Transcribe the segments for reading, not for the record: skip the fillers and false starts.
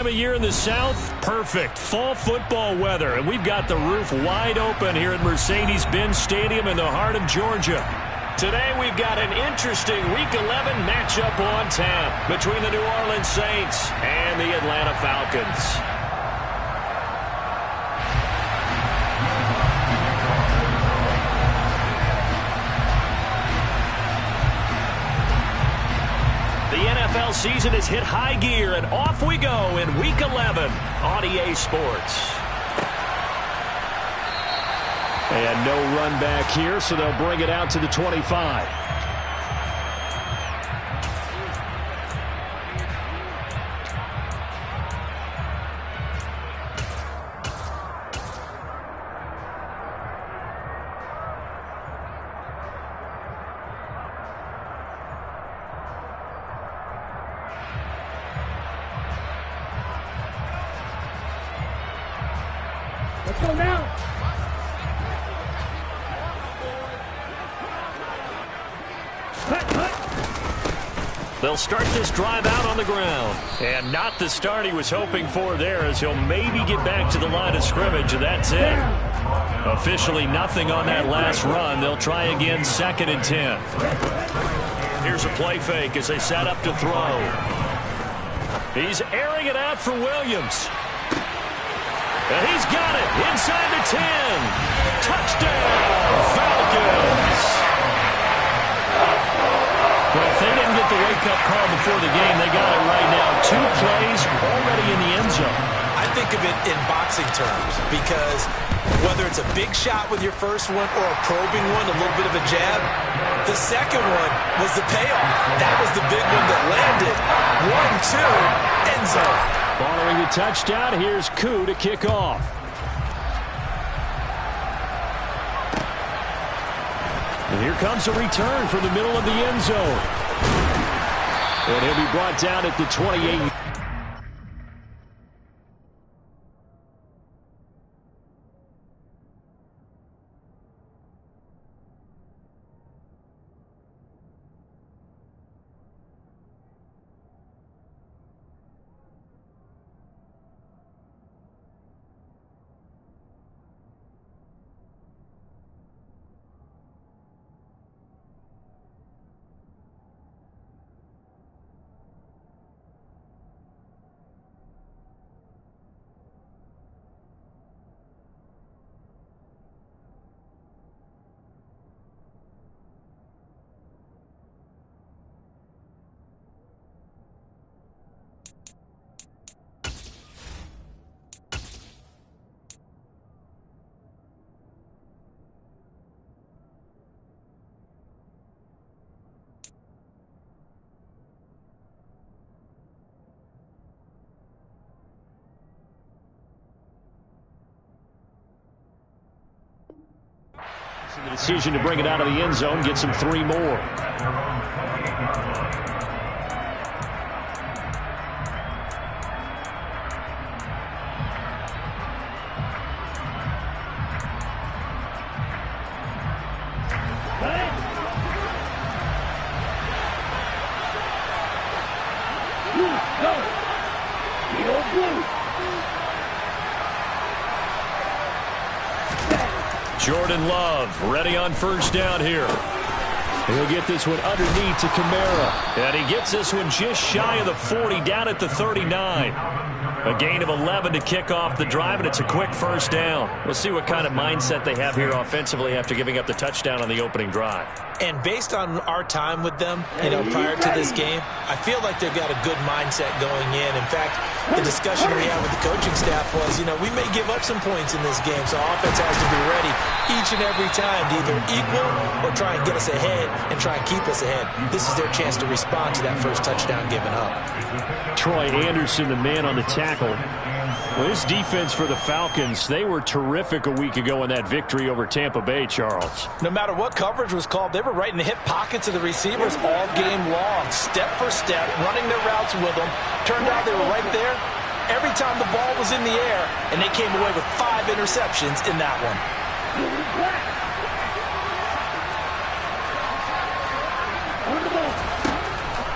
Time of year in the South, perfect fall football weather, and we've got the roof wide open here at Mercedes-Benz Stadium in the heart of Georgia. Today we've got an interesting Week 11 matchup on tap between the New Orleans Saints and the Atlanta Falcons. The NFL season has hit high gear, and off we go in Week 11 on EA Sports. And no run back here, so they'll bring it out to the 25. Let's go now. They'll start this drive out on the ground. And not the start he was hoping for there, as he'll maybe get back to the line of scrimmage, and that's it. Officially nothing on that last run. They'll try again, 2nd and 10. Here's a play fake as they set up to throw. He's airing it out for Williams. And he's got it inside the 10. Touchdown, Falcons. Well, if they didn't get the wake-up call before the game, they got it right now. 2 plays already in the end zone. I think of it in boxing terms, because whether it's a big shot with your first one or a probing one, a little bit of a jab, the second one was the payoff. That was the big one that landed. 1-2, end zone. Following the touchdown, here's Koo to kick off. And here comes a return from the middle of the end zone. And he'll be brought down at the 28. The decision to bring it out of the end zone gets him 3 more. Jordan Love ready on first down here. He'll get this one underneath to Kamara. And he gets this one just shy of the 40, down at the 39. A gain of 11 to kick off the drive, and it's a quick first down. We'll see what kind of mindset they have here offensively after giving up the touchdown on the opening drive. And based on our time with them, prior to this game, I feel like they've got a good mindset going in. In fact, the discussion we had with the coaching staff was, we may give up some points in this game, so offense has to be ready each and every time to either equal or try and get us ahead and try and keep us ahead. This is their chance to respond to that first touchdown given up. Troy Anderson, the man on the tackle. Well, this defense for the Falcons, they were terrific a week ago in that victory over Tampa Bay, Charles. No matter what coverage was called, they were right in the hip pockets of the receivers all game long, step for step, running their routes with them. Turned out they were right there every time the ball was in the air, and they came away with 5 interceptions in that one.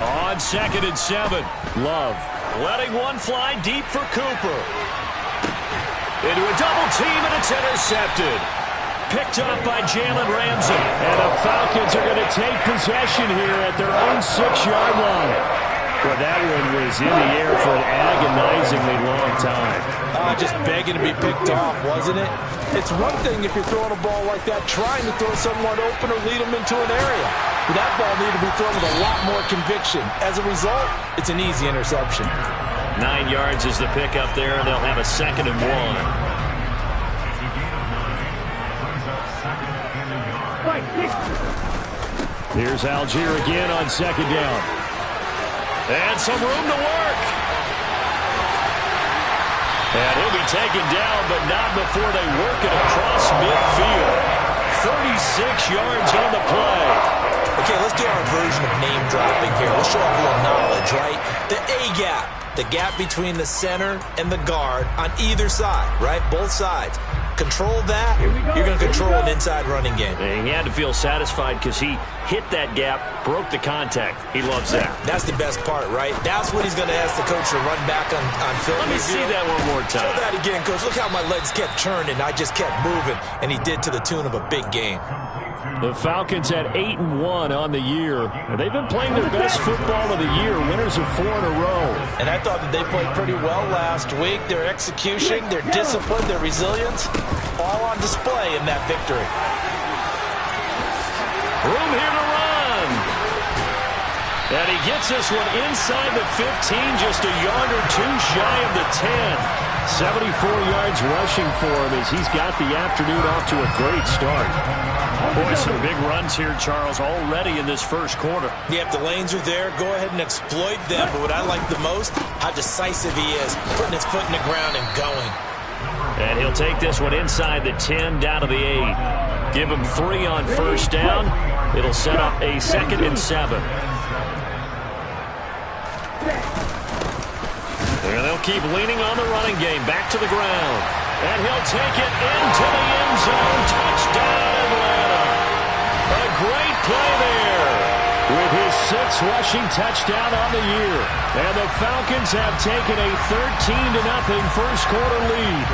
On 2nd and 7, Love Letting one fly deep for Cooper. Into a double team, and it's intercepted. Picked up by Jalen Ramsey. And the Falcons are going to take possession here at their own 6-yard line. Well, that one was in the air for an agonizingly long time. Just begging to be picked off, wasn't it? It's one thing if you're throwing a ball like that, trying to throw someone open or lead them into an area. But that ball needed to be thrown with a lot more conviction. As a result, it's an easy interception. 9 yards is the pickup there, and they'll have a 2nd and 1. Here's Algier again on 2nd down. And some room to work. And he'll be taken down, but not before they work it across midfield. 36 yards on the play. Okay, let's do our version of name dropping here. Let's show off a little knowledge, right? The A-gap, the gap between the center and the guard on either side, right? Both sides. Control that, you're going to control an inside running game. And he had to feel satisfied because he hit that gap, broke the contact. He loves that. That's the best part, right? That's what he's going to ask the coach to run back on film. Let me see that one more time. Show that again, coach. Look how my legs kept turning. I just kept moving, and he did to the tune of a big game. The Falcons at 8-1 on the year. They've been playing their best football of the year. Winners of 4 in a row. And I thought that they played pretty well last week. Their execution, their discipline, their resilience, all on display in that victory. Room here to run. And he gets this one inside the 15, just a yard or two shy of the 10. 74 yards rushing for him as he's got the afternoon off to a great start. Boy, some big runs here, Charles, already in this first quarter. Yeah, if the lanes are there, go ahead and exploit them. But what I like the most, how decisive he is, putting his foot in the ground and going. And he'll take this one inside the 10, down to the 8. Give him 3 on first down. It'll set up a 2nd and 7. And they'll keep leaning on the running game. Back to the ground. And he'll take it into the end zone. Touchdown, Atlanta. A great play there with his 6th rushing touchdown on the year. And the Falcons have taken a 13-0 first quarter lead.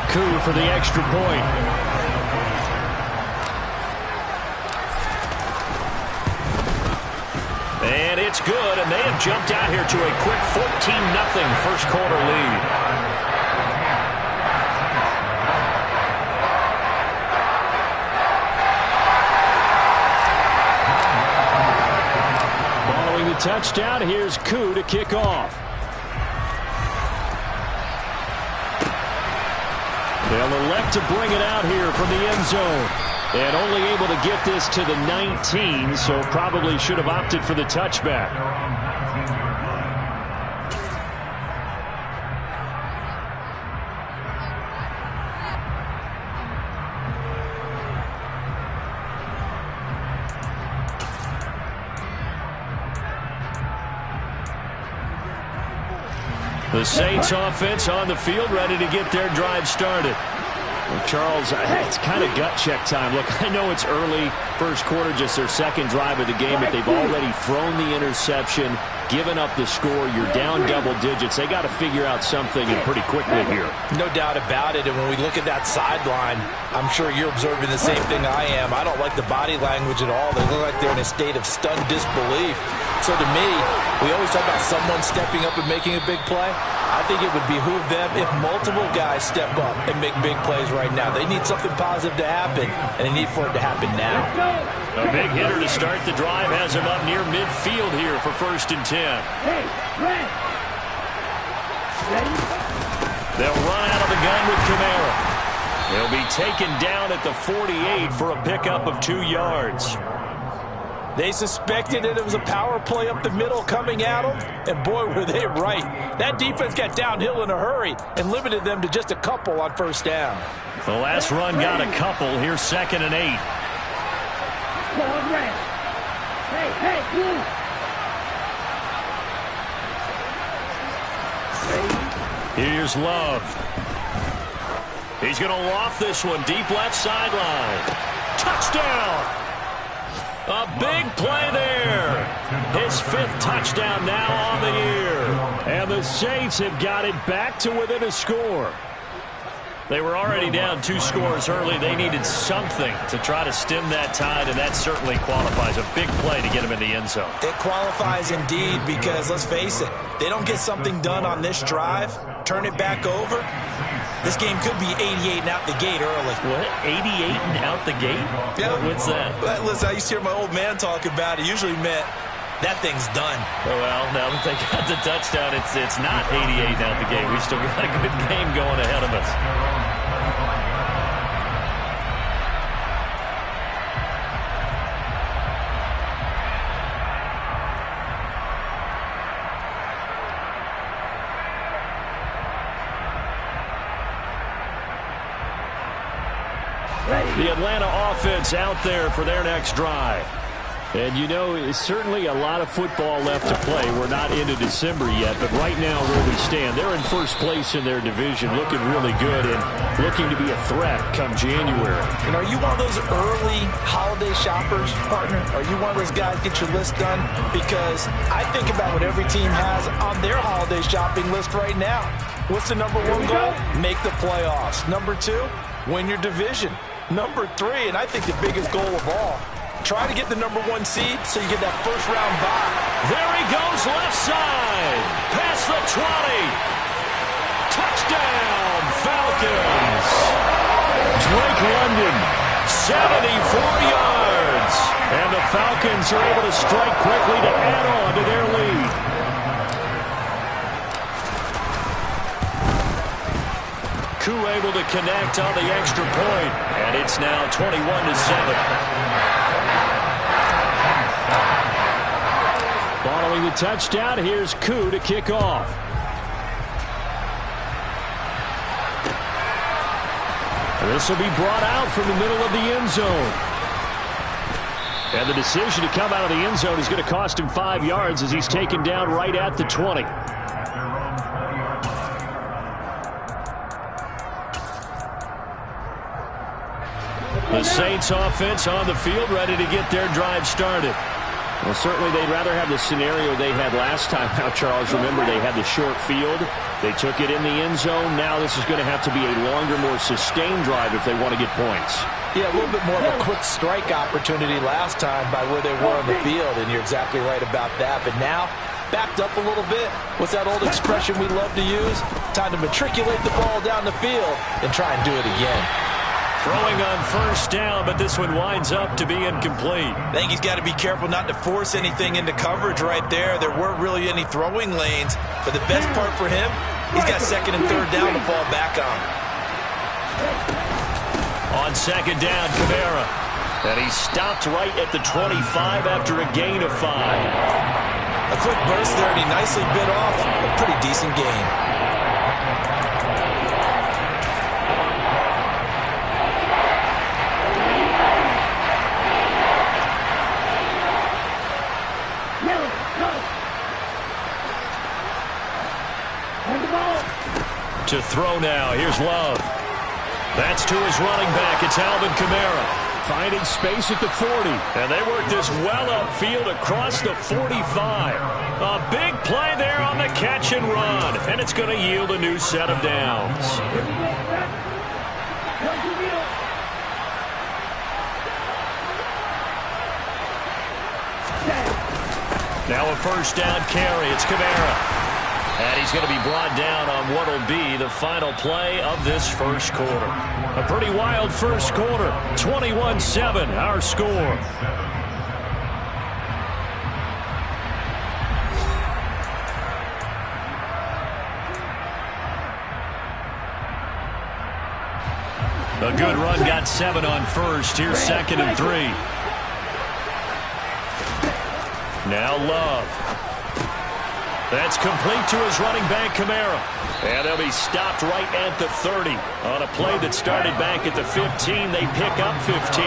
Coup for the extra point. And it's good, and they have jumped out here to a quick 14-0 first quarter lead. Following the touchdown, here's Koo to kick off. They'll elect to bring it out here from the end zone. And only able to get this to the 19, so probably should have opted for the touchback. The Saints offense on the field, ready to get their drive started. Well, Charles, it's kind of gut check time. Look, I know it's early, first quarter, just their 2nd drive of the game, but they've already thrown the interception, given up the score. You're down double digits. They got to figure out something and pretty quickly here. No doubt about it. And when we look at that sideline, I'm sure you're observing the same thing I am. I don't like the body language at all. They look like they're in a state of stunned disbelief. So to me, we always talk about someone stepping up and making a big play. I think it would behoove them if multiple guys step up and make big plays right now. They need something positive to happen, and they need for it to happen now. A big hitter to start the drive has him up near midfield here for 1st and 10. They'll run out of the gun with Kamara. He'll be taken down at the 48 for a pickup of 2 yards. They suspected that it was a power play up the middle coming at them, and boy, were they right. That defense got downhill in a hurry and limited them to just a couple on first down. The last run got a couple. Here's 2nd and 8. Here's Love. He's going to loft this one deep left sideline. Touchdown! A big play there. His 5th touchdown now on the year. And the Saints have got it back to within a score. They were already down 2 scores early. They needed something to try to stem that tide, and that certainly qualifies. A big play to get him in the end zone. It qualifies indeed because, let's face it, they don't get something done on this drive, turn it back over, this game could be 88 and out the gate early. What? 88 and out the gate? Yeah. What's that? Listen, I used to hear my old man talk about it. Usually meant that thing's done. Well, now that they got the touchdown, it's not 88 and out the gate. We've still got a good game going ahead of us. The Atlanta offense out there for their next drive. And, you know, it's certainly a lot of football left to play. We're not into December yet, but right now where we stand, they're in first place in their division, looking really good and looking to be a threat come January. And are you one of those early holiday shoppers, partner? Are you one of those guys get your list done? Because I think about what every team has on their holiday shopping list right now. What's the number 1 goal? Make the playoffs. Number 2, win your division. Number 3, and I think the biggest goal of all, try to get the number 1 seed so you get that first-round bye. There he goes, left side. Past the 20. Touchdown, Falcons. Drake London, 74 yards. And the Falcons are able to strike quickly to add on to their lead. Koo able to connect on the extra point. And it's now 21-7. Following the touchdown, here's Koo to kick off. This will be brought out from the middle of the end zone. And the decision to come out of the end zone is going to cost him 5 yards as he's taken down right at the 20. The Saints offense on the field, ready to get their drive started. Well, certainly they'd rather have the scenario they had last time out, Charles. Remember, they had the short field. They took it in the end zone. Now this is going to have to be a longer, more sustained drive if they want to get points. Yeah, a little bit more of a quick strike opportunity last time by where they were on the field, and you're exactly right about that. But now, backed up a little bit. What's that old expression we love to use? Time to matriculate the ball down the field and try and do it again. Throwing on first down, but this one winds up to be incomplete. I think he's got to be careful not to force anything into coverage right there. There weren't really any throwing lanes, but the best part for him, he's got 2nd and 3rd down to fall back on. On 2nd down, Kamara. And he stopped right at the 25 after a gain of 5. A quick burst there, and he nicely bit off a pretty decent gain. To throw now. Here's Love. That's to his running back. It's Alvin Kamara. Finding space at the 40. And they work this well upfield across the 45. A big play there on the catch and run. And it's going to yield a new set of downs. Now a first down carry. It's Kamara. And he's going to be brought down on what will be the final play of this first quarter. A pretty wild first quarter. 21-7, our score. A good run, got 7 on first. Here's 2nd and 3. Now Love. That's complete to his running back, Kamara. And they'll be stopped right at the 30. On a play that started back at the 15, they pick up 15.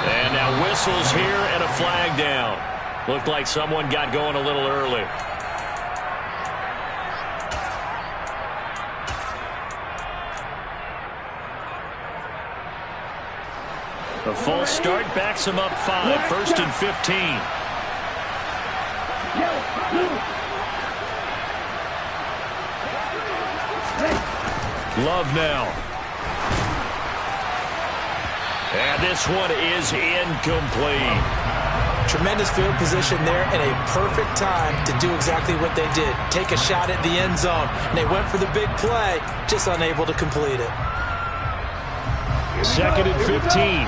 And now whistles here and a flag down. Looked like someone got going a little early. A false start backs him up 5, 1st and 15. Love now. And this one is incomplete. Tremendous field position there and a perfect time to do exactly what they did. Take a shot at the end zone. And they went for the big play, just unable to complete it. 2nd and 15.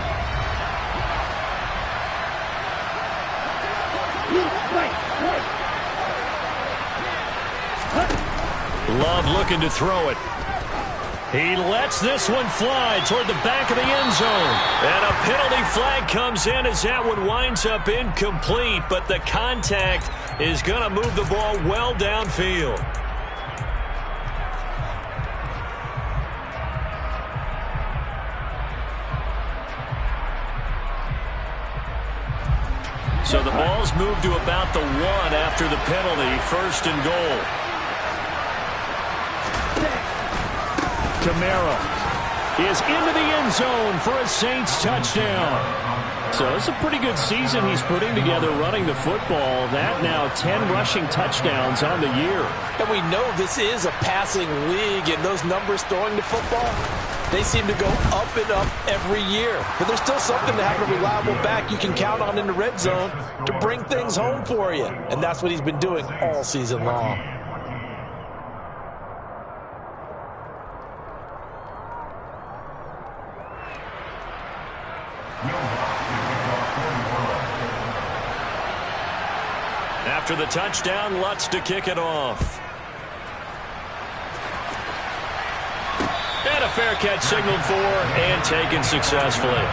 Love looking to throw it. He lets this one fly toward the back of the end zone. And a penalty flag comes in as that one winds up incomplete, but the contact is going to move the ball well downfield. So the ball's moved to about the 1 after the penalty, 1st and goal. Camaro is into the end zone for a Saints touchdown. So it's a pretty good season he's putting together running the football. That now 10 rushing touchdowns on the year. And we know this is a passing league, and those numbers throwing the football, they seem to go up and up every year. But there's still something to have a reliable back you can count on in the red zone to bring things home for you. And that's what he's been doing all season long. After the touchdown, Lutz to kick it off. And a fair catch signaled for and taken successfully.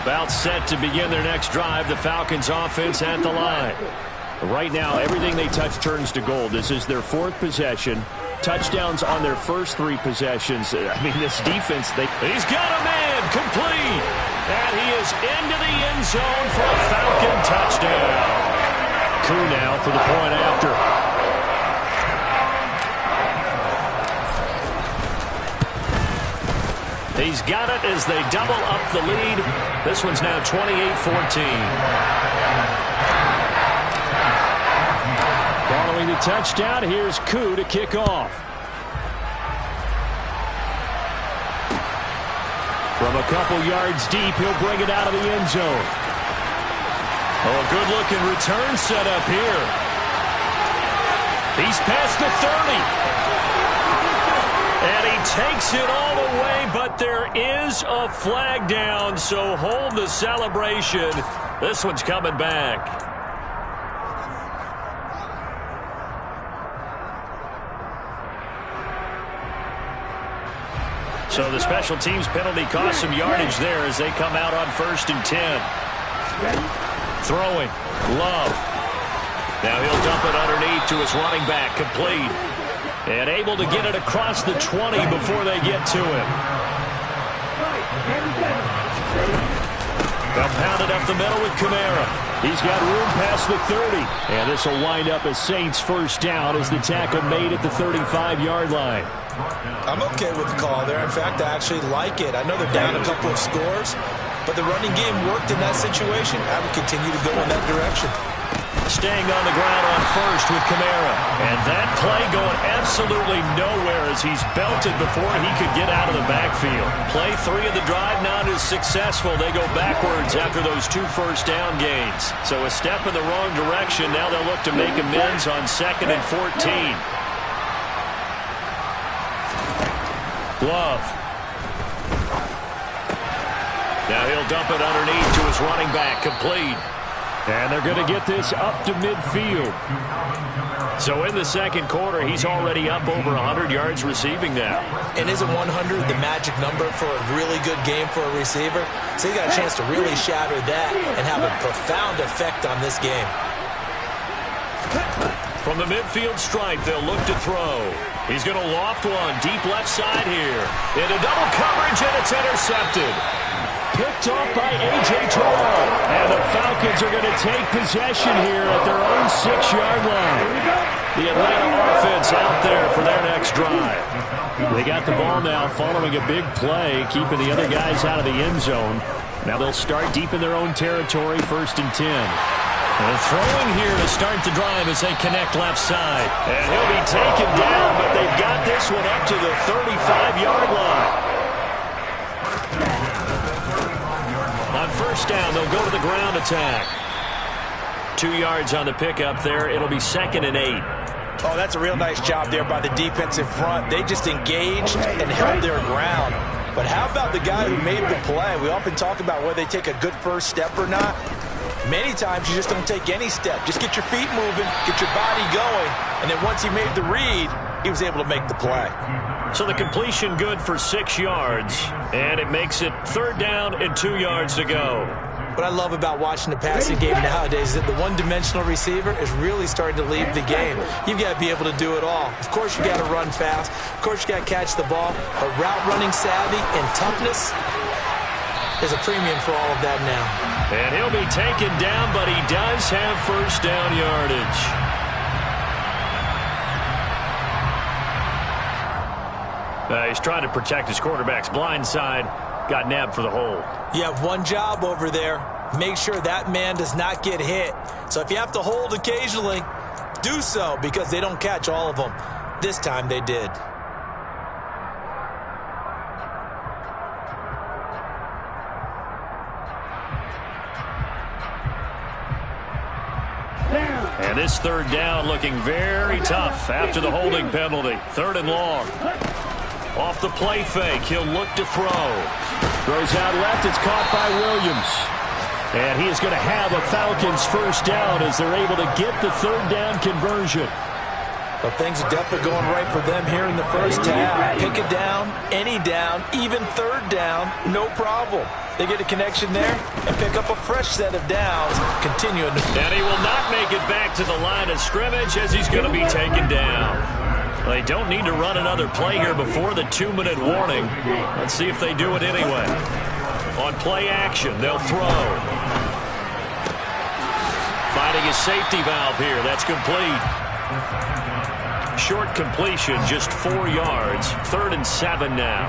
About set to begin their next drive, the Falcons offense at the line. Right now, everything they touch turns to gold. This is their 4th possession. Touchdowns on their first 3 possessions. I mean, this defense, he's got a man complete. And he is into the end zone for a Falcon touchdown. Koo now for the point after. He's got it as they double up the lead. This one's now 28-14. Following the touchdown, here's Koo to kick off. From a couple yards deep, he'll bring it out of the end zone. Oh, a good-looking return set up here. He's past the 30. And he takes it all the way, but there is a flag down, so hold the celebration. This one's coming back. So the special teams penalty cost some yardage there as they come out on 1st and 10. Throwing. Love. Now he'll dump it underneath to his running back. Complete. And able to get it across the 20 before they get to him. They'll pound it up the middle with Camaro. He's got room past the 30. And this will wind up a Saints first down as the tackle made at the 35-yard line. I'm okay with the call there. In fact, I actually like it. I know they're down a couple of scores, but the running game worked in that situation. I would continue to go in that direction. Staying on the ground on 1st with Camaro. And that play going absolutely nowhere as he's belted before he could get out of the backfield. Play 3 of the drive not as successful. They go backwards after those 2 first down gains. So a step in the wrong direction. Now they'll look to make amends on 2nd and 14. Love. Now he'll dump it underneath to his running back. Complete. And they're going to get this up to midfield. So in the second quarter, he's already up over 100 yards receiving now. And isn't 100 the magic number for a really good game for a receiver? So he got a chance to really shatter that and have a profound effect on this game. From the midfield stripe, they'll look to throw. He's going to loft one deep left side here. Into double coverage, and it's intercepted. Picked off by A.J. Terrell. And the Falcons are going to take possession here at their own 6-yard line. The Atlanta offense out there for their next drive. They got the ball now following a big play, keeping the other guys out of the end zone. Now they'll start deep in their own territory, 1st and 10. And throwing here to start the drive as they connect left side. And he'll be taken down, but they've got this one up to the 35-yard line. On 1st down, they'll go to the ground attack. 2 yards on the pickup there. It'll be 2nd and 8. Oh, that's a real nice job there by the defensive front. They just engaged and held their ground. But how about the guy who made the play? We often talk about whether they take a good first step or not. Many times you just don't take any step. Just get your feet moving, get your body going, and then once he made the read, he was able to make the play. So the completion good for 6 yards, and it makes it 3rd down and 2 yards to go. What I love about watching the passing game nowadays is that the one-dimensional receiver is really starting to leave the game. You've got to be able to do it all. Of course, you got to run fast. Of course, you got to catch the ball. But route running savvy and toughness is a premium for all of that now. And he'll be taken down, but he does have 1st down yardage. He's trying to protect his quarterback's blind side. Got nabbed for the hold. You have one job over there. Make sure that man does not get hit. So if you have to hold occasionally, do so, because they don't catch all of them. This time they did. And this 3rd down looking very tough after the holding penalty. 3rd and long. Off the play fake, he'll look to throw. Throws out left, it's caught by Williams. And he is going to have a Falcons 1st down as they're able to get the 3rd down conversion. Well, things are definitely going right for them here in the first half. Pick it down, any down, even 3rd down, no problem. They get a connection there and pick up a fresh set of downs, continuing to... And he will not make it back to the line of scrimmage as he's going to be taken down. They don't need to run another play here before the 2-minute warning. Let's see if they do it anyway. On play action, they'll throw. Finding his safety valve here. That's complete. Short completion, just 4 yards. 3rd and 7 now.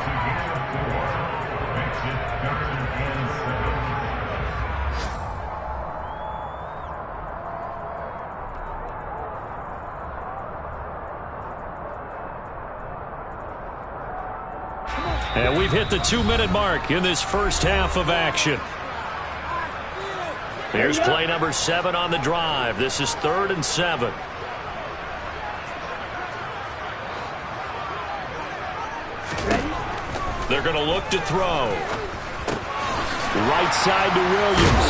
And we've hit the 2-minute mark in this first half of action. Here's play number 7 on the drive. This is 3rd and 7. They're going to look to throw. Right side to Williams.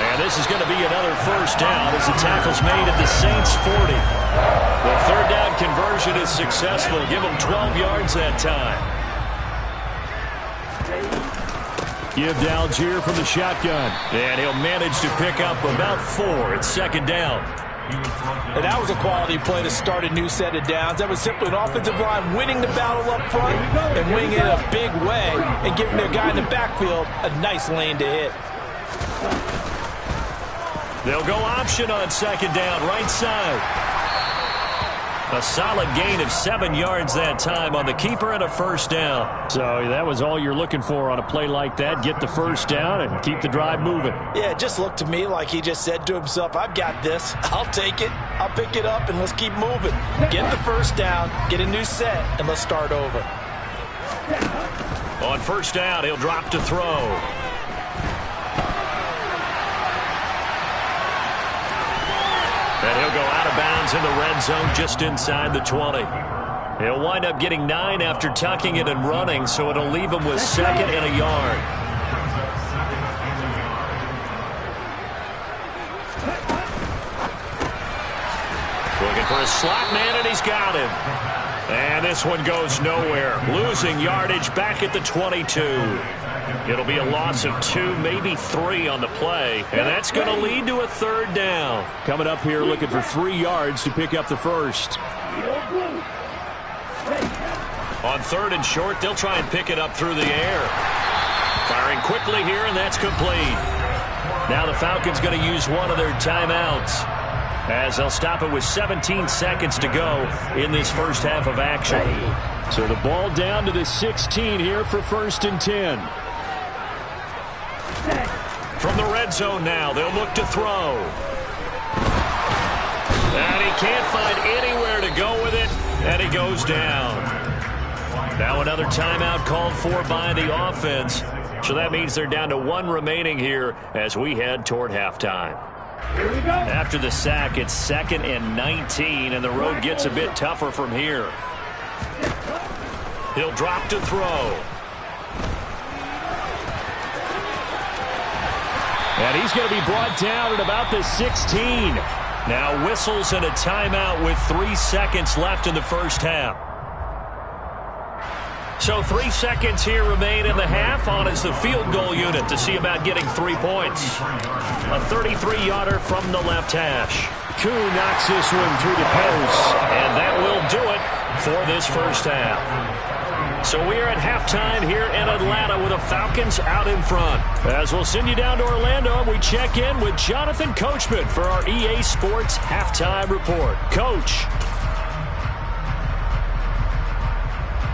And this is going to be another 1st down as the tackle's made at the Saints 40. The 3rd down conversion is successful. Give them 12 yards that time. Give to Algier from the shotgun. And he'll manage to pick up about 4. It's 2nd down. And that was a quality play to start a new set of downs. That was simply an offensive line winning the battle up front and winning it in a big way and giving their guy in the backfield a nice lane to hit. They'll go option on 2nd down, right side. A solid gain of 7 yards that time on the keeper and a 1st down. So that was all you're looking for on a play like that. Get the 1st down and keep the drive moving. Yeah, it just looked to me like he just said to himself, I've got this. I'll take it. I'll pick it up, and let's keep moving. Get the 1st down, get a new set, and let's start over. On 1st down, he'll drop to throw. And he'll go out of bounds in the red zone just inside the 20. He'll wind up getting 9 after tucking it and running, so it'll leave him with 2nd and a yard. Looking for a slot man, and he's got him. And this one goes nowhere. Losing yardage back at the 22. It'll be a loss of 2, maybe 3 on the play. And that's going to lead to a 3rd down. Coming up here looking for 3 yards to pick up the first. On 3rd and short, they'll try and pick it up through the air. Firing quickly here, and that's complete. Now the Falcons going to use one of their timeouts, as they'll stop it with 17 seconds to go in this first half of action. So the ball down to the 16 here for 1st and 10. From the red zone now, they'll look to throw. And he can't find anywhere to go with it, and he goes down. Now another timeout called for by the offense. So that means they're down to 1 remaining here as we head toward halftime. After the sack, it's 2nd and 19, and the road gets a bit tougher from here. He'll drop to throw. And he's going to be brought down at about the 16. Now whistles and a timeout with 3 seconds left in the first half. So 3 seconds here remain in the half. On is the field goal unit to see about getting 3 points. A 33-yarder from the left hash. Koo knocks this one through the post. And that will do it for this first half. So we are at halftime here in Atlanta with the Falcons out in front. As we'll send you down to Orlando, we check in with Jonathan Coachman for our EA Sports Halftime Report. Coach.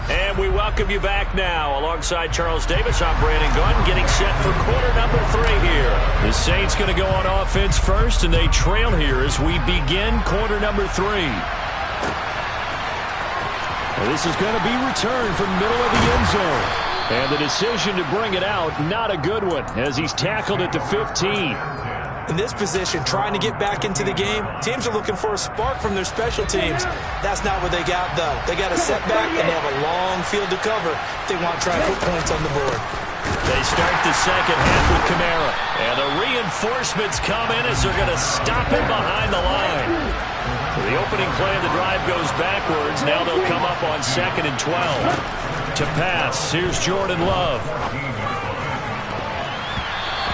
And we welcome you back now. Alongside Charles Davis, I'm Brandon Gunn, getting set for quarter number 3 here. The Saints going to go on offense first, and they trail here as we begin quarter number 3. Well, this is going to be returned from middle of the end zone. And the decision to bring it out, not a good one, as he's tackled at the 15. In this position, trying to get back into the game, teams are looking for a spark from their special teams. That's not what they got, though. They got a setback, and they have a long field to cover if they want to try and put points on the board. They start the second half with Kamara. And the reinforcements come in as they're going to stop him behind the line. The opening play of the drive goes backwards. Now they'll come up on 2nd and 12. To pass, here's Jordan Love.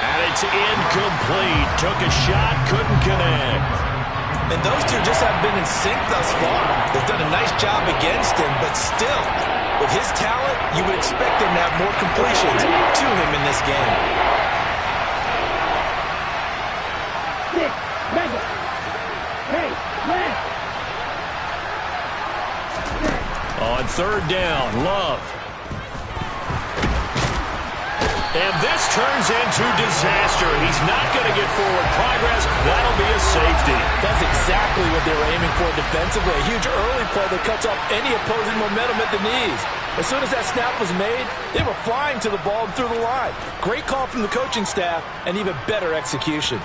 And it's incomplete. Took a shot, couldn't connect. And those two just haven't been in sync thus far. They've done a nice job against him, but still, with his talent, you would expect him to have more completions to him in this game. On 3rd down, Love. And this turns into disaster. He's not going to get forward progress. That'll be a safety. That's exactly what they were aiming for defensively. A huge early play that cuts off any opposing momentum at the knees. As soon as that snap was made, they were flying to the ball and through the line. Great call from the coaching staff and even better execution.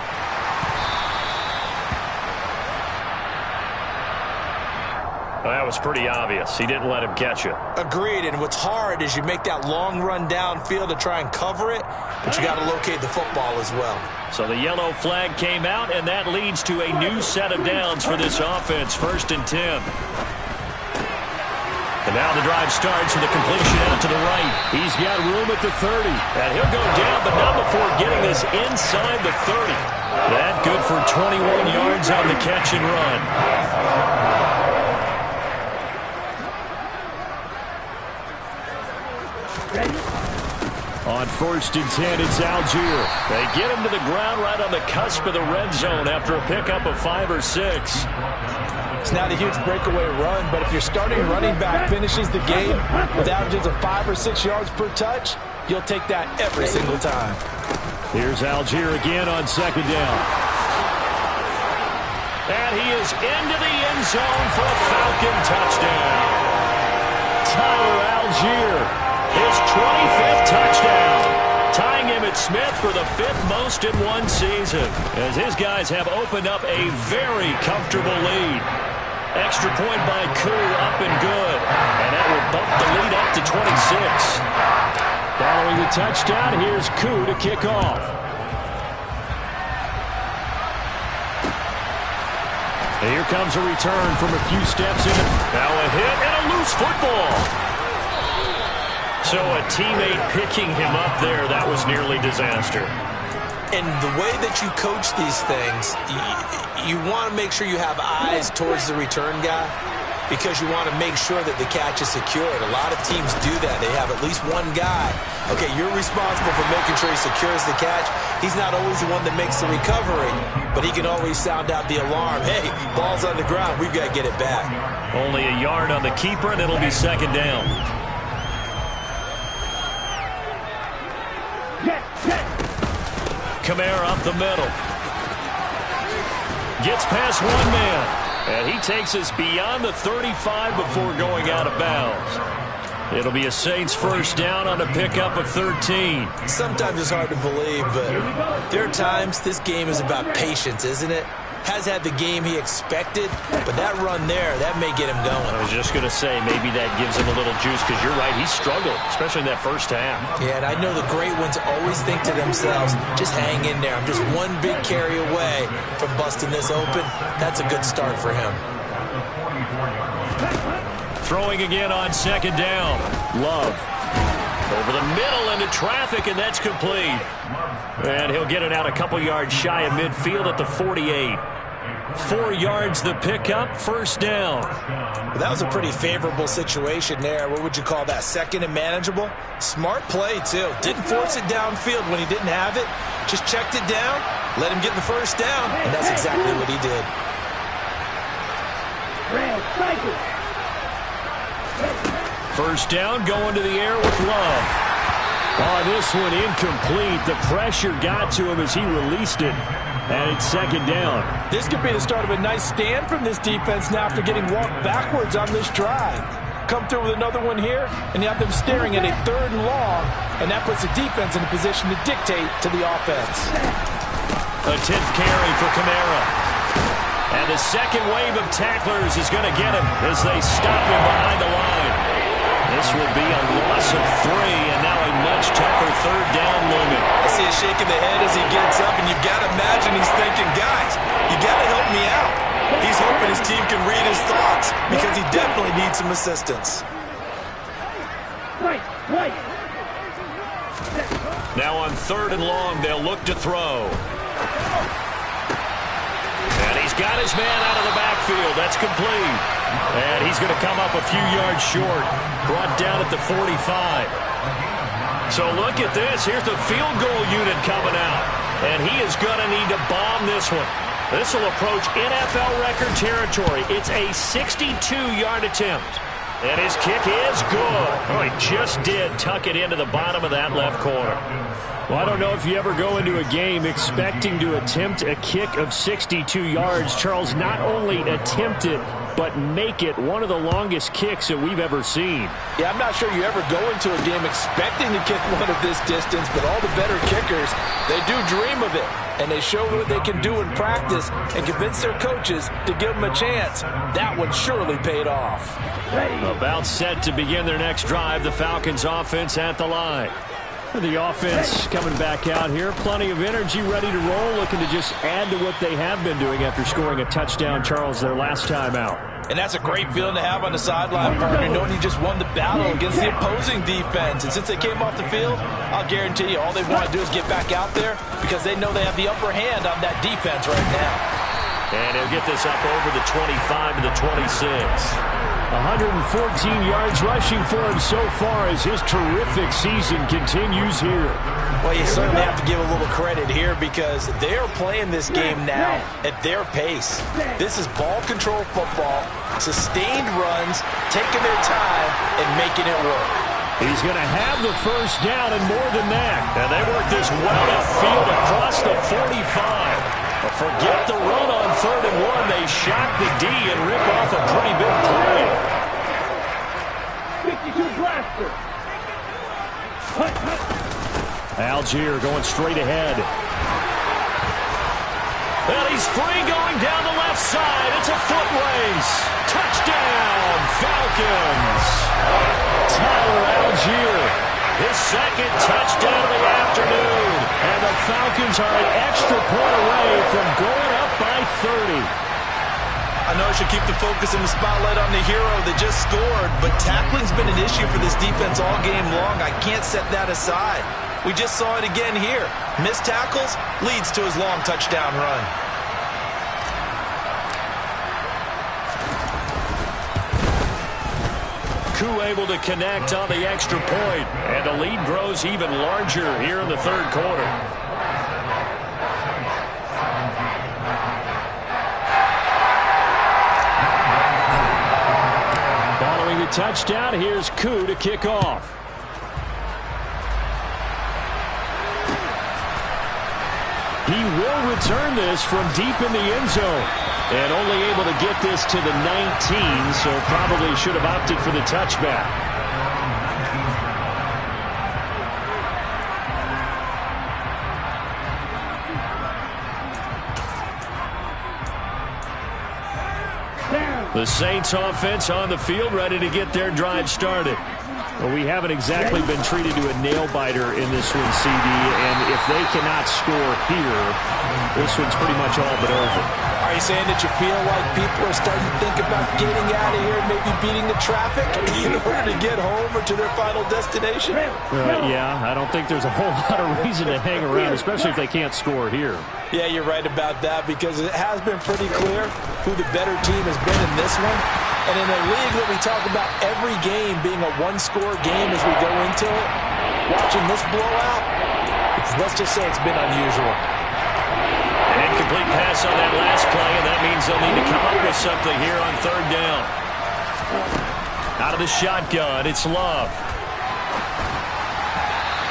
Well, that was pretty obvious. He didn't let him catch it. Agreed, and what's hard is you make that long run downfield to try and cover it, but you got to locate the football as well. So the yellow flag came out, and that leads to a new set of downs for this offense, 1st and 10. And now the drive starts with a completion out to the right. He's got room at the 30. And he'll go down, but not before getting this inside the 30. That good for 21 yards on the catch and run. On 1st and 10, it's Algier. They get him to the ground right on the cusp of the red zone after a pickup of 5 or 6. It's not a huge breakaway run, but if your starting running back finishes the game with averages of 5 or 6 yards per touch, you'll take that every single time. Here's Algier again on 2nd down. And he is into the end zone for a Falcon touchdown. Tyler Algier. His 25th touchdown, tying him at Smith for the 5th most in one season, as his guys have opened up a very comfortable lead. Extra point by Koo, up and good, and that will bump the lead up to 26. Following the touchdown, here's Koo to kick off. And here comes a return from a few steps in. Now a hit and a loose football. So a teammate picking him up there, that was nearly disaster. And the way that you coach these things, you want to make sure you have eyes towards the return guy because you want to make sure that the catch is secured. A lot of teams do that. They have at least one guy. Okay, you're responsible for making sure he secures the catch. He's not always the one that makes the recovery, but he can always sound out the alarm. Hey, ball's on the ground. We've got to get it back. Only a yard on the keeper, and it'll be second down. Kamara up the middle. Gets past one man. And he takes us beyond the 35 before going out of bounds. It'll be a Saints first down on a pickup of 13. Sometimes it's hard to believe, but there are times this game is about patience, isn't it? Has had the game he expected, but that run there, that may get him going. I was just going to say, maybe that gives him a little juice, because you're right, he struggled, especially in that first half. Yeah, and I know the great ones always think to themselves, just hang in there. I'm just one big carry away from busting this open. That's a good start for him. Throwing again on second down. Love. Over the middle into traffic, and that's complete. And he'll get it out a couple yards shy of midfield at the 48. 4 yards the pickup, first down. Well, that was a pretty favorable situation there. What would you call that? Second and manageable? Smart play, too. Didn't force it downfield when he didn't have it. Just checked it down, let him get the first down, and that's exactly what he did. First down, going to the air with Love. Oh, this one incomplete. The pressure got to him as he released it. And it's second down. This could be the start of a nice stand from this defense now after getting walked backwards on this drive. Come through with another one here, and you have them staring at a 3rd and long, and that puts the defense in a position to dictate to the offense. A 10th carry for Kamara. And the second wave of tacklers is going to get him as they stop him behind the line. This will be a loss of 3, and now a much tougher 3rd down limit. I see him shaking the head as he gets up, and you've got to imagine he's thinking, guys, you got to help me out. He's hoping his team can read his thoughts because he definitely needs some assistance. Now on 3rd and long, they'll look to throw. And he's got his man out of the backfield. That's complete. And he's going to come up a few yards short. Brought down at the 45. So look at this. Here's the field goal unit coming out. And he is going to need to bomb this one. This will approach NFL record territory. It's a 62-yard attempt. And his kick is good. Oh, he just did tuck it into the bottom of that left corner. Well, I don't know if you ever go into a game expecting to attempt a kick of 62 yards. Charles, not only attempt it, but make it one of the longest kicks that we've ever seen. Yeah, I'm not sure you ever go into a game expecting to kick one of this distance, but all the better kickers, they do dream of it. And they show what they can do in practice and convince their coaches to give them a chance. That one surely paid off. About set to begin their next drive, the Falcons offense at the line. The offense coming back out here. Plenty of energy, ready to roll, looking to just add to what they have been doing after scoring a touchdown, Charles, their last time out. And that's a great feeling to have on the sideline, partner, knowing you just won the battle against the opposing defense. And since they came off the field, I'll guarantee you all they want to do is get back out there because they know they have the upper hand on that defense right now. And he'll get this up over the 25 to the 26. 114 yards rushing for him so far as his terrific season continues here. Well, you certainly have to give a little credit here because they are playing this game now at their pace. This is ball control football, sustained runs, taking their time, and making it work. He's going to have the first down and more than that. And they work this well upfield across the 45. But forget the run on 3rd and 1. They shock the D and rip off a pretty big play. 52 blaster. Algier going straight ahead. Well, he's free going down the left side. It's a foot race. Touchdown, Falcons. Tyler Algier. His second touchdown of the afternoon. And the Falcons are an extra point away from going up by 30. I know I should keep the focus and the spotlight on the hero that just scored, but tackling's been an issue for this defense all game long. I can't set that aside. We just saw it again here. Missed tackles leads to his long touchdown run. Koo able to connect on the extra point, and the lead grows even larger here in the third quarter. Following the touchdown, here's Koo to kick off. He will return this from deep in the end zone. And only able to get this to the 19, so probably should have opted for the touchback. The Saints offense on the field, ready to get their drive started. Well, we haven't exactly been treated to a nail-biter in this one, CD, and if they cannot score here, this one's pretty much all but over. Are you saying that you feel like people are starting to think about getting out of here and maybe beating the traffic in order to get home or to their final destination? Yeah, I don't think there's a whole lot of reason to hang around, especially if they can't score here. Yeah, you're right about that because it has been pretty clear who the better team has been in this one. And in a league that we talk about every game being a one-score game as we go into it, watching this blowout, let's just say it's been unusual. An incomplete pass on that last play, and that means they'll need to come up with something here on third down. Out of the shotgun, it's Love.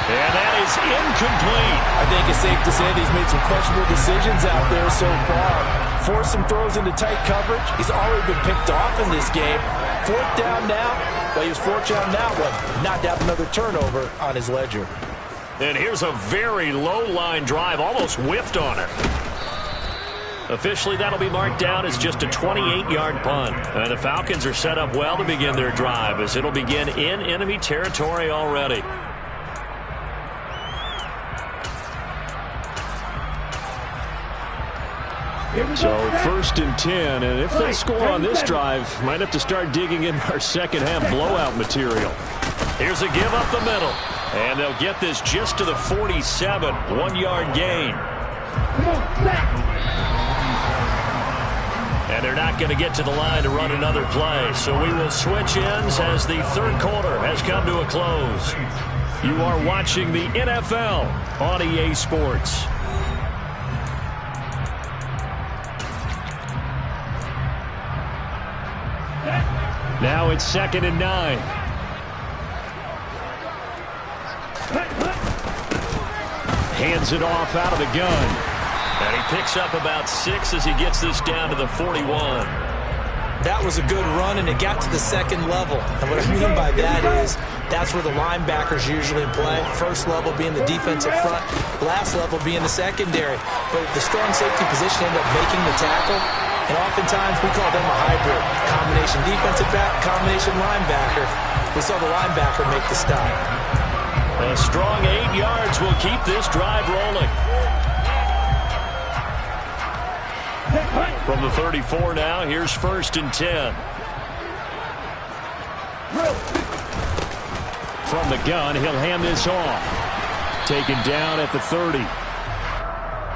And that is incomplete. I think it's safe to say that he's made some questionable decisions out there so far. Forced some throws into tight coverage. He's already been picked off in this game. Fourth down now. Well, he was fortunate on that one. Not to have another turnover on his ledger. And here's a very low-line drive, almost whiffed on it. Officially, that'll be marked down as just a 28-yard punt. And the Falcons are set up well to begin their drive as it'll begin in enemy territory already. So 1st and 10, and if they score on this drive, might have to start digging in our second half blowout material. Here's a give up the middle, and they'll get this just to the 47, 1-yard gain. And they're not going to get to the line to run another play, so we will switch ends as the third quarter has come to a close. You are watching the NFL on EA Sports. Now it's 2nd and 9. Hands it off out of the gun. And he picks up about 6 as he gets this down to the 41. That was a good run, and it got to the second level. And what I mean by that is that's where the linebackers usually play. First level being the defensive front, last level being the secondary. But the strong safety position ended up making the tackle. And oftentimes we call them a hybrid. Combination defensive back, combination linebacker. We saw the linebacker make the stop. A strong 8 yards will keep this drive rolling. From the 34 now, here's 1st and 10. From the gun, he'll hand this off. Taken down at the 30.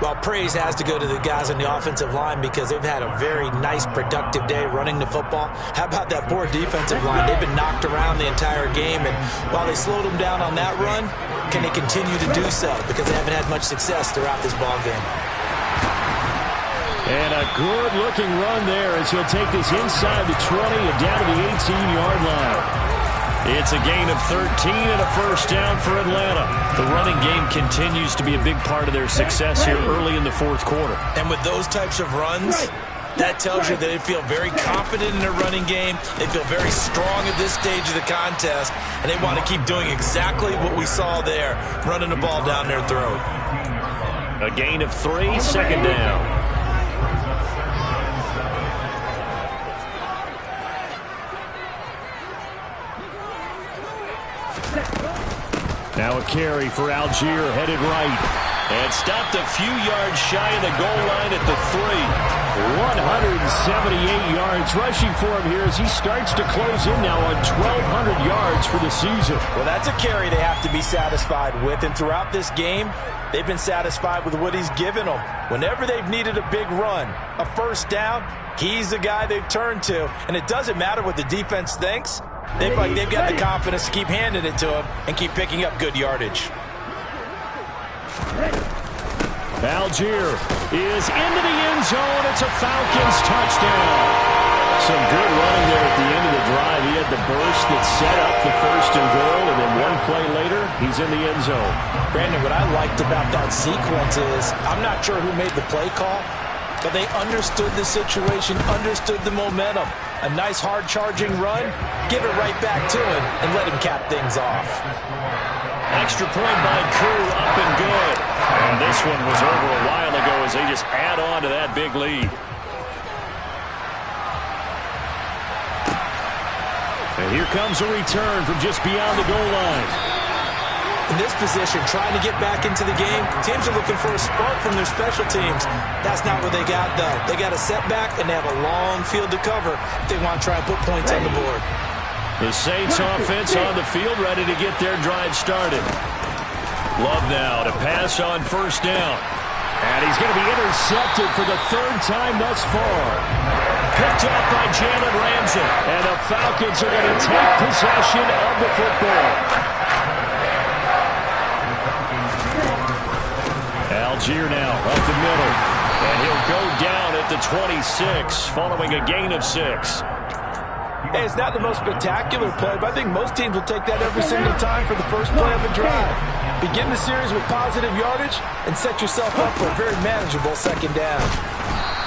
Well, praise has to go to the guys on the offensive line because they've had a very nice, productive day running the football. How about that poor defensive line? They've been knocked around the entire game, and while they slowed them down on that run, can they continue to do so? Because they haven't had much success throughout this ball game. And a good-looking run there as he'll take this inside the 20 and down to the 18-yard line. It's a gain of 13 and a first down for Atlanta. The running game continues to be a big part of their success here early in the fourth quarter. And with those types of runs, that tells you that they feel very confident in their running game. They feel very strong at this stage of the contest, and they want to keep doing exactly what we saw there, running the ball down their throat. A gain of 3, second down. Now a carry for Algier, headed right. And stopped a few yards shy of the goal line at the 3. 178 yards rushing for him here as he starts to close in now on 1,200 yards for the season. Well, that's a carry they have to be satisfied with, and throughout this game, they've been satisfied with what he's given them. Whenever they've needed a big run, a first down, he's the guy they've turned to. And it doesn't matter what the defense thinks. They've got the confidence to keep handing it to him and keep picking up good yardage. Algier is into the end zone. It's a Falcons touchdown. Some good running there at the end of the drive. He had the burst that set up the first and goal, and then one play later, he's in the end zone. Brandon, what I liked about that sequence is I'm not sure who made the play call, but they understood the situation, understood the momentum. A nice hard-charging run, give it right back to him, and let him cap things off. Extra point by Crew, up and good. And this one was over a while ago as they just add on to that big lead. And here comes a return from just beyond the goal line. In this position, trying to get back into the game, teams are looking for a spark from their special teams. That's not what they got, though. They got a setback, and they have a long field to cover if they want to try and put points on the board. The Saints offense on the field, ready to get their drive started. Love now to pass on first down. And he's going to be intercepted for the third time thus far. Picked up by Jalen Ramsey. And the Falcons are going to take possession of the football. Algier now up the middle. And he'll go down at the 26 following a gain of 6. Hey, it's not the most spectacular play, but I think most teams will take that every single time for the first play of the drive. Begin the series with positive yardage and set yourself up for a very manageable second down.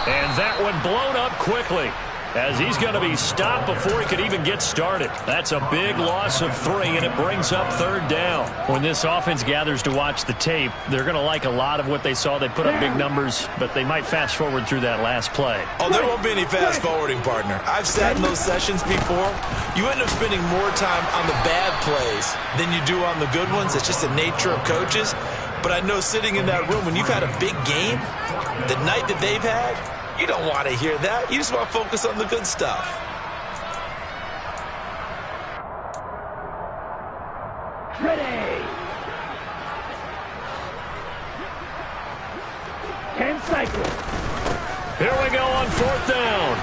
And that one blown up quickly as he's going to be stopped before he could even get started. That's a big loss of 3, and it brings up third down. When this offense gathers to watch the tape, they're going to like a lot of what they saw. They put up big numbers, but they might fast forward through that last play. Oh, there won't be any fast forwarding, partner. I've sat in those sessions before. You end up spending more time on the bad plays than you do on the good ones. It's just the nature of coaches. But I know sitting in that room, when you've had a big game, the night that they've had, you don't want to hear that. You just want to focus on the good stuff. Ready. 10 cycles. Here we go on fourth down.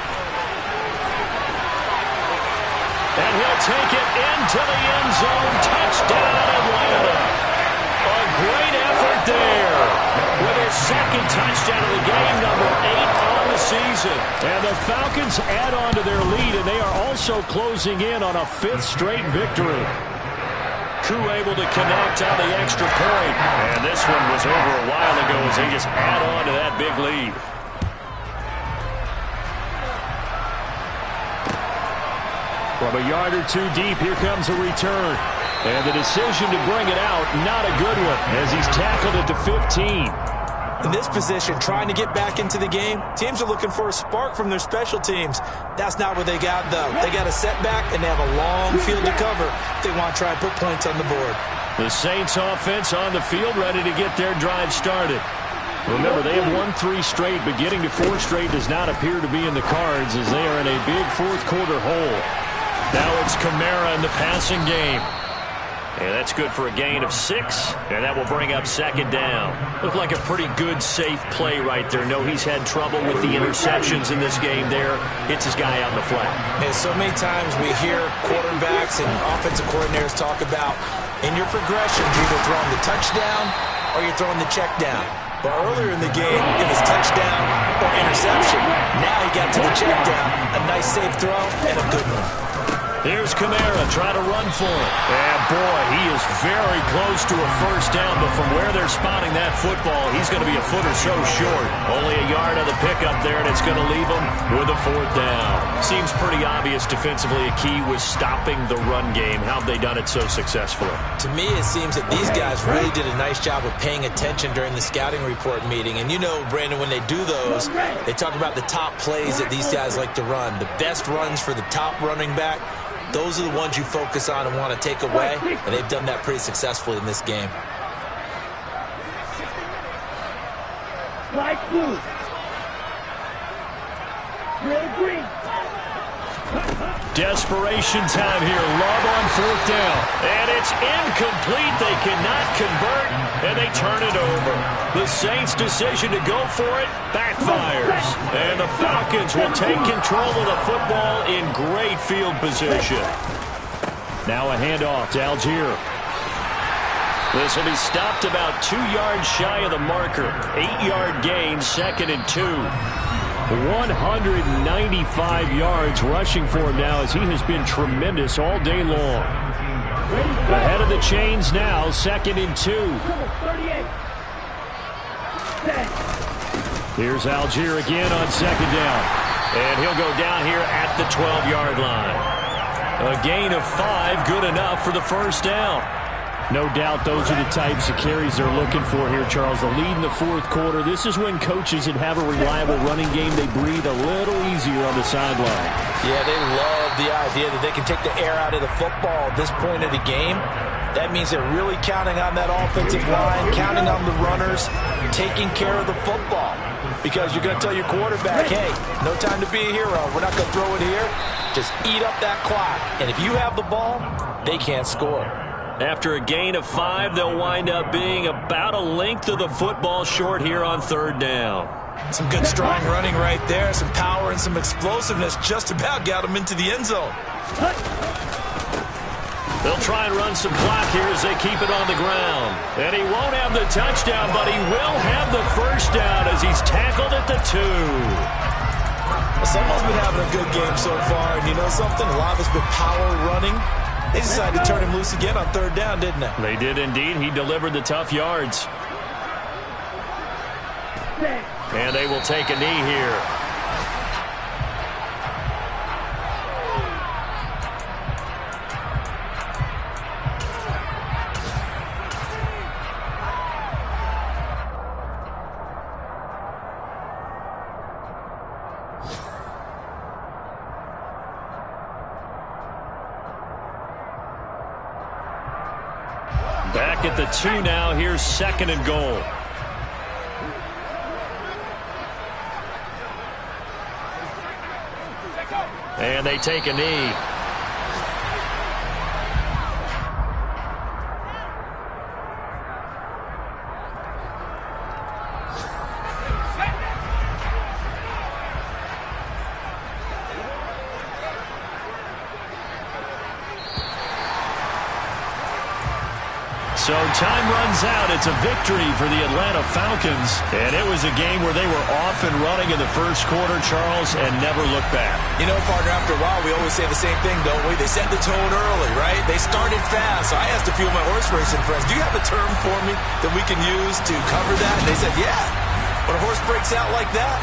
And he'll take it into the end zone. Touchdown, Atlanta. A great effort there. With his second touchdown of the game, number 8 on the season. And the Falcons add on to their lead, and they are also closing in on a 5th straight victory. Crew able to connect on the extra point. And this one was over a while ago as they just add on to that big lead. From a yard or 2 deep, here comes a return. And the decision to bring it out, not a good one, as he's tackled at the 15. In this position, trying to get back into the game, teams are looking for a spark from their special teams. That's not what they got, though. They got a setback, and they have a long field to cover if they want to try and put points on the board. The Saints offense on the field, ready to get their drive started. Remember, they have won 3 straight, but getting to 4 straight does not appear to be in the cards as they are in a big fourth-quarter hole. Now it's Kamara in the passing game. And that's good for a gain of 6, and that will bring up second down. Looked like a pretty good, safe play right there. No, he's had trouble with the interceptions in this game there. Hits his guy on the flat. And so many times we hear quarterbacks and offensive coordinators talk about, in your progressions, you're either throwing the touchdown or you're throwing the check down. But earlier in the game, it was touchdown or interception. Now he got to the check down. A nice safe throw and a good one. Here's Kamara trying to run for it. And, boy, he is very close to a first down, but from where they're spotting that football, he's going to be a foot or so short. Only a yard on the pickup there, and it's going to leave him with a fourth down. Seems pretty obvious defensively a key was stopping the run game. How have they done it so successfully? To me, it seems that these guys really did a nice job of paying attention during the scouting report meeting. And you know, Brandon, when they do those, they talk about the top plays that these guys like to run. The best runs for the top running back. Those are the ones you focus on and want to take away, and they've done that pretty successfully in this game. Light blue. Red green. Desperation time here. Love on fourth down. And it's incomplete. They cannot convert, and they turn it over. The Saints' decision to go for it backfires. And the Falcons will take control of the football in great field position. Now a handoff to Algier. This will be stopped about 2 yards shy of the marker. 8-yard gain, 2nd and 2. 195 yards rushing for him now as he has been tremendous all day long. Ahead of the chains now, 2nd and 2. Here's Algier again on 2nd down. And he'll go down here at the 12-yard line. A gain of 5, good enough for the first down. No doubt those are the types of carries they're looking for here, Charles. The lead in the fourth quarter. This is when coaches that have a reliable running game, they breathe a little easier on the sideline. Yeah, they love the idea that they can take the air out of the football at this point of the game. That means they're really counting on that offensive line, counting on the runners, taking care of the football. Because you're going to tell your quarterback, hey, no time to be a hero. We're not going to throw it here. Just eat up that clock. And if you have the ball, they can't score. After a gain of 5, they'll wind up being about a length of the football short here on 3rd down. Some good strong running right there. Some power and some explosiveness just about got him into the end zone. They'll try and run some clock here as they keep it on the ground. And he won't have the touchdown, but he will have the first down as he's tackled at the 2. Well, someone's been having a good game so far, and you know something? A lot of it's been power running. They decided to turn him loose again on 3rd down, didn't they? They did indeed. He delivered the tough yards. And they will take a knee here. Back at the 2 now. Here's 2nd and goal. And they take a knee. So time runs out. It's a victory for the Atlanta Falcons. And it was a game where they were off and running in the first quarter, Charles, and never looked back. You know, partner, after a while, we always say the same thing, don't we? They set the tone early, right? They started fast. So I asked a few of my horse racing friends, do you have a term for me that we can use to cover that? And they said, yeah. When a horse breaks out like that,